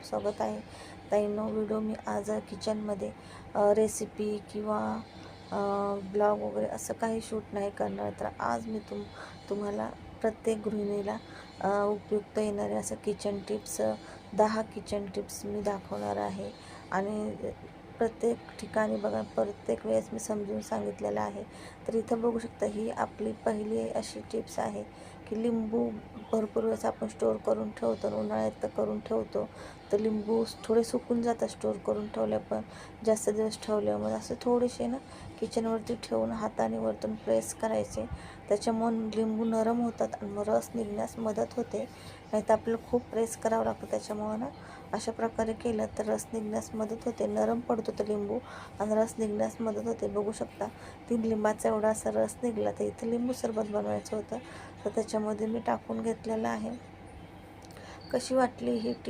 स्वागत आहे ताईंनो. व्हिडिओ मी आज किचनमध्ये रेसिपी किंवा ब्लॉग वगैरे असं काही शूट नाही करणार. तर आज मी तुम्हाला प्रत्येक गृहिणीला उपयुक्त येणारे असं किचन टिप्स 10 किचन टिप्स मी दाखवणार आहे. आणि प्रत्येक ठिकाणी बघा, प्रत्येक वेळेस मी समजून सांगितलेलं आहे. तर इथं बघू शकता, ही आपली पहिली अशी टिप्स आहे की लिंबू भरपूर वेळेस आपण स्टोअर करून ठेवतो. उन्हाळ्यात तर करून ठेवतो, तर लिंबू थोडे सुकून जातात स्टोअर करून ठेवले, पण जास्त दिवस ठेवल्यामुळे असं थोडेसे ना किचनवरती ठेवून हाताने वरतून प्रेस करायचे. त्याच्यामुळे लिंबू नरम होतात आणि मग रस निघण्यास मदत होते. नाही तर आपल्याला खूप प्रेस करावं लागतं. त्याच्यामुळं ना अशा प्रकारे केलं तर रस निघण्यास मदत होते. नरम पडतो तो लिंबू आणि रस निघण्यास मदत होते. बघू शकता 3 लिंबाचा एवढा असा रस निघला. तर इथं लिंबू सरबत बनवायचं होतं, तर त्याच्यामध्ये मी टाकून घेतलेलं आहे. कशी वाटली ही टिप